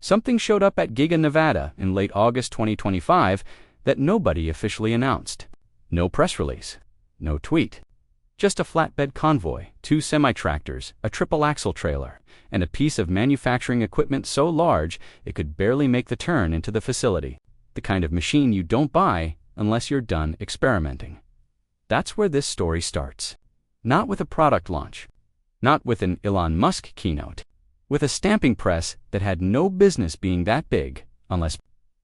Something showed up at Giga, Nevada in late August 2025 that nobody officially announced. No press release, no tweet. Just a flatbed convoy, 2 semi-tractors, a triple-axle trailer, and a piece of manufacturing equipment so large it could barely make the turn into the facility. The kind of machine you don't buy unless you're done experimenting. That's where this story starts. Not with a product launch, not with an Elon Musk keynote, with a stamping press that had no business being that big unless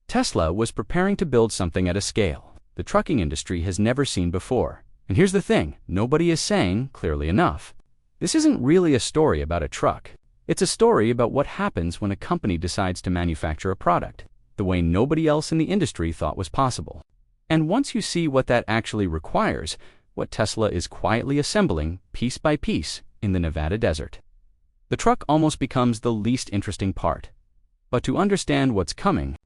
Tesla was preparing to build something at a scale the trucking industry has never seen before. And here's the thing, nobody is saying clearly enough. This isn't really a story about a truck. It's a story about what happens when a company decides to manufacture a product, the way nobody else in the industry thought was possible. And once you see what that actually requires, what Tesla is quietly assembling piece by piece in the Nevada desert, the truck almost becomes the least interesting part. But to understand what's coming,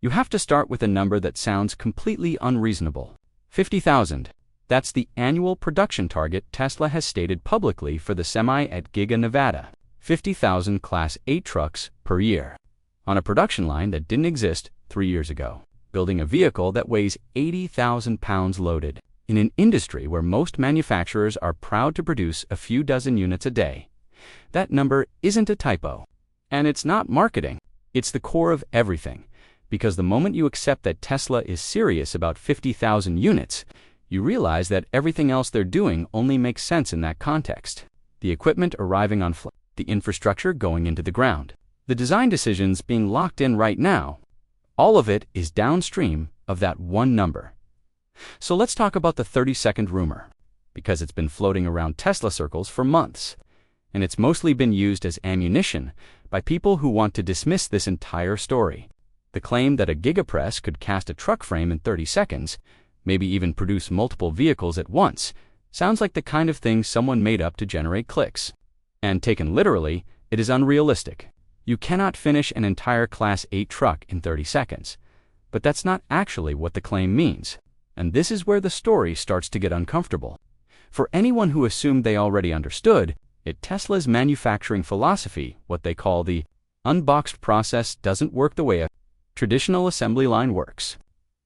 you have to start with a number that sounds completely unreasonable. 50,000. That's the annual production target Tesla has stated publicly for the Semi at Giga, Nevada. 50,000 Class 8 trucks per year. On a production line that didn't exist 3 years ago. Building a vehicle that weighs 80,000 pounds loaded. In an industry where most manufacturers are proud to produce a few dozen units a day. That number isn't a typo. And it's not marketing. It's the core of everything. Because the moment you accept that Tesla is serious about 50,000 units, you realize that everything else they're doing only makes sense in that context. The equipment arriving on flight, the infrastructure going into the ground, the design decisions being locked in right now, all of it is downstream of that one number. So let's talk about the 30-second rumor, because it's been floating around Tesla circles for months, and it's mostly been used as ammunition by people who want to dismiss this entire story. The claim that a gigapress could cast a truck frame in 30 seconds, maybe even produce multiple vehicles at once, sounds like the kind of thing someone made up to generate clicks. And taken literally, it is unrealistic. You cannot finish an entire Class 8 truck in 30 seconds. But that's not actually what the claim means. And this is where the story starts to get uncomfortable. For anyone who assumed they already understood, Tesla's manufacturing philosophy, what they call the unboxed process, doesn't work the way a traditional assembly line works.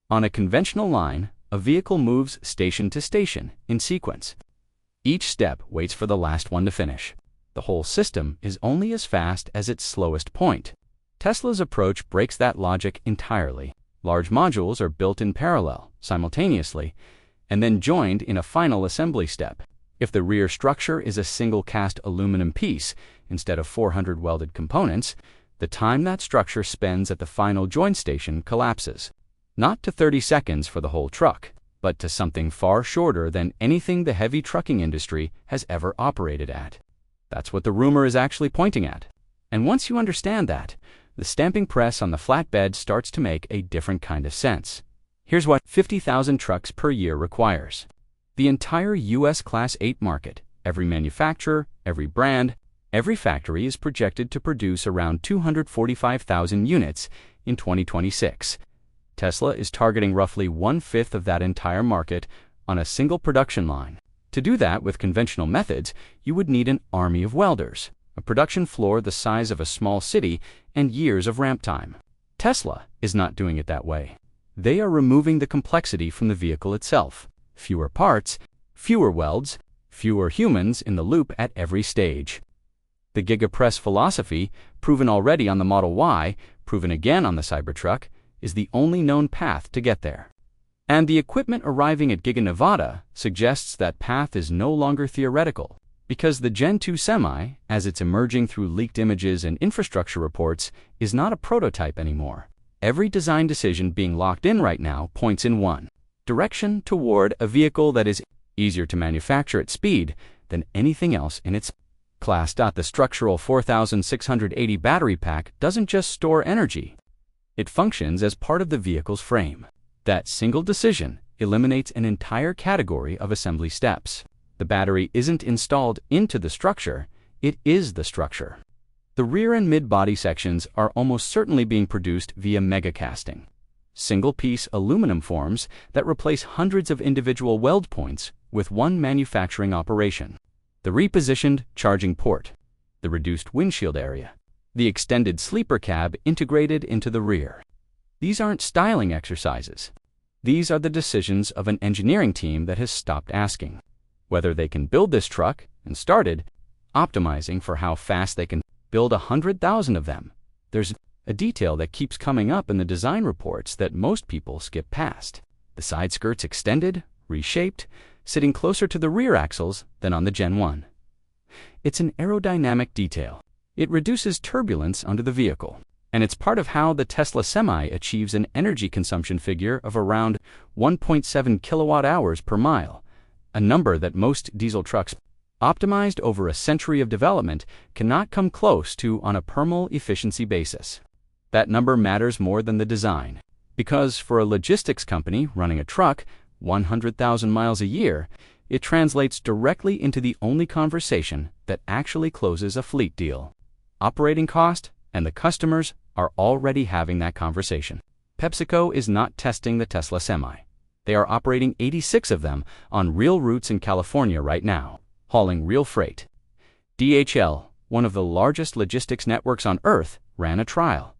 On a conventional line, a vehicle moves station to station in sequence. Each step waits for the last one to finish. The whole system is only as fast as its slowest point. Tesla's approach breaks that logic entirely. Large modules are built in parallel, simultaneously, and then joined in a final assembly step. If the rear structure is a single cast aluminum piece instead of 400 welded components, the time that structure spends at the final joint station collapses. Not to 30 seconds for the whole truck, but to something far shorter than anything the heavy trucking industry has ever operated at. That's what the rumor is actually pointing at. And once you understand that, the stamping press on the flatbed starts to make a different kind of sense. Here's what 50,000 trucks per year requires. The entire U.S. Class 8 market, every manufacturer, every brand, every factory is projected to produce around 245,000 units in 2026. Tesla is targeting roughly 1/5 of that entire market on a single production line. To do that with conventional methods, you would need an army of welders, a production floor the size of a small city, and years of ramp time. Tesla is not doing it that way. They are removing the complexity from the vehicle itself. Fewer parts, fewer welds, fewer humans in the loop at every stage. The gigapress philosophy, proven already on the Model Y, proven again on the Cybertruck, is the only known path to get there. And the equipment arriving at Giga, Nevada suggests that path is no longer theoretical, because the Gen 2 Semi, as it's emerging through leaked images and infrastructure reports, is not a prototype anymore. Every design decision being locked in right now points in one direction toward a vehicle that is easier to manufacture at speed than anything else in its class. The structural 4680 battery pack doesn't just store energy. It functions as part of the vehicle's frame. That single decision eliminates an entire category of assembly steps. The battery isn't installed into the structure, it is the structure. The rear and mid-body sections are almost certainly being produced via megacasting. Single-piece aluminum forms that replace hundreds of individual weld points with one manufacturing operation. The repositioned charging port, the reduced windshield area, the extended sleeper cab integrated into the rear. These aren't styling exercises. These are the decisions of an engineering team that has stopped asking whether they can build this truck and started optimizing for how fast they can build 100,000 of them. There's a detail that keeps coming up in the design reports that most people skip past. The side skirts extended, reshaped, sitting closer to the rear axles than on the Gen 1. It's an aerodynamic detail. It reduces turbulence under the vehicle, and it's part of how the Tesla Semi achieves an energy consumption figure of around 1.7 kilowatt-hours per mile, a number that most diesel trucks, optimized over a century of development, cannot come close to on a per-mile efficiency basis. That number matters more than the design, because for a logistics company running a truck 100,000 miles a year, it translates directly into the only conversation that actually closes a fleet deal. Operating cost, and the customers are already having that conversation. PepsiCo is not testing the Tesla Semi. They are operating 86 of them on real routes in California right now, hauling real freight. DHL, one of the largest logistics networks on Earth, ran a trial,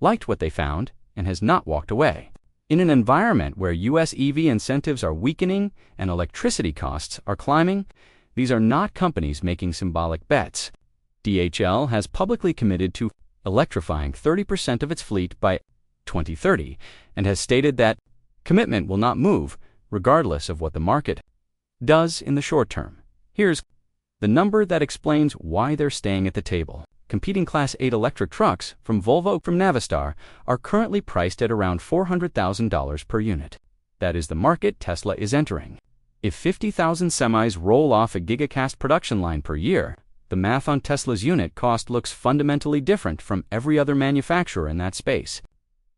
liked what they found, and has not walked away. In an environment where U.S. EV incentives are weakening and electricity costs are climbing, these are not companies making symbolic bets. DHL has publicly committed to electrifying 30% of its fleet by 2030 and has stated that commitment will not move regardless of what the market does in the short term. Here's the number that explains why they're staying at the table. Competing Class 8 electric trucks from Volvo from Navistar are currently priced at around $400,000 per unit. That is the market Tesla is entering. If 50,000 semis roll off a Giga production line per year, the math on Tesla's unit cost looks fundamentally different from every other manufacturer in that space.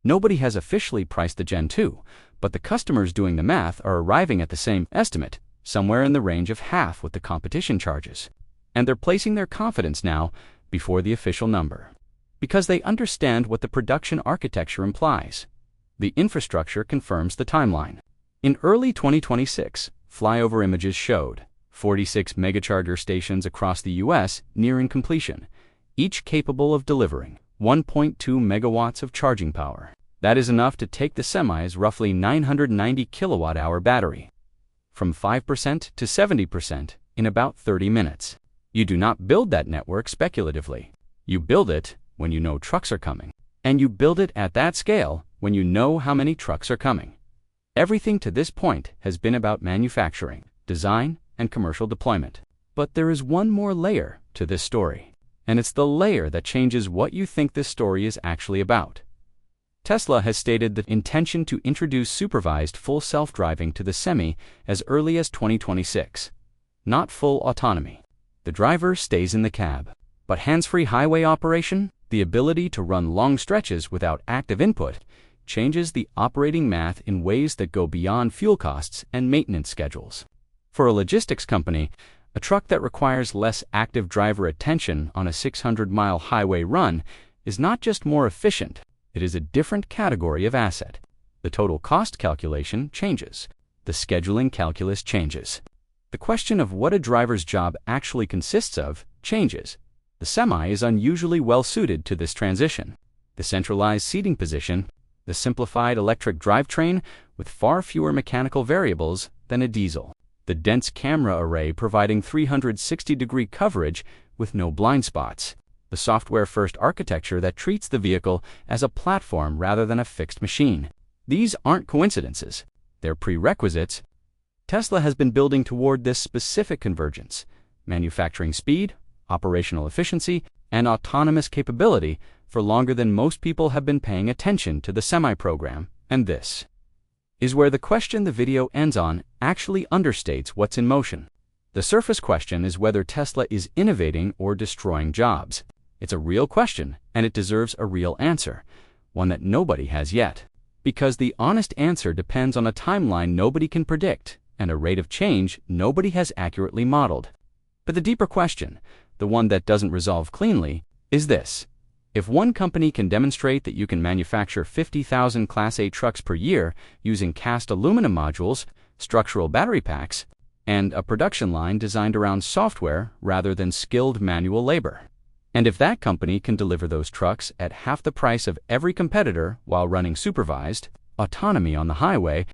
Nobody has officially priced the Gen 2, but the customers doing the math are arriving at the same estimate, somewhere in the range of half what the competition charges. And they're placing their confidence now before the official number, because they understand what the production architecture implies. The infrastructure confirms the timeline. In early 2026, flyover images showed 46 megacharger stations across the U.S. nearing completion, each capable of delivering 1.2 megawatts of charging power. That is enough to take the Semi's roughly 990 kilowatt-hour battery from 5% to 70% in about 30 minutes. You do not build that network speculatively. You build it when you know trucks are coming. And you build it at that scale when you know how many trucks are coming. Everything to this point has been about manufacturing, design, and commercial deployment. But there is one more layer to this story, and it's the layer that changes what you think this story is actually about. Tesla has stated the intention to introduce supervised full self-driving to the Semi as early as 2026. Not full autonomy. The driver stays in the cab. But hands-free highway operation, the ability to run long stretches without active input, changes the operating math in ways that go beyond fuel costs and maintenance schedules. For a logistics company, a truck that requires less active driver attention on a 600-mile highway run is not just more efficient, it is a different category of asset. The total cost calculation changes. The scheduling calculus changes. The question of what a driver's job actually consists of changes. The Semi is unusually well-suited to this transition. The centralized seating position, the simplified electric drivetrain with far fewer mechanical variables than a diesel, the dense camera array providing 360-degree coverage with no blind spots, the software-first architecture that treats the vehicle as a platform rather than a fixed machine. These aren't coincidences. They're prerequisites. Tesla has been building toward this specific convergence: manufacturing speed, operational efficiency, and autonomous capability for longer than most people have been paying attention to the Semi program, and this is where the question the video ends on actually understates what's in motion. The surface question is whether Tesla is innovating or destroying jobs. It's a real question, and it deserves a real answer, one that nobody has yet. Because the honest answer depends on a timeline nobody can predict, and a rate of change nobody has accurately modeled. But the deeper question, the one that doesn't resolve cleanly, is this. If one company can demonstrate that you can manufacture 50,000 Class 8 trucks per year using cast aluminum modules, structural battery packs, and a production line designed around software rather than skilled manual labor, And if that company can deliver those trucks at half the price of every competitor while running supervised autonomy on the highway,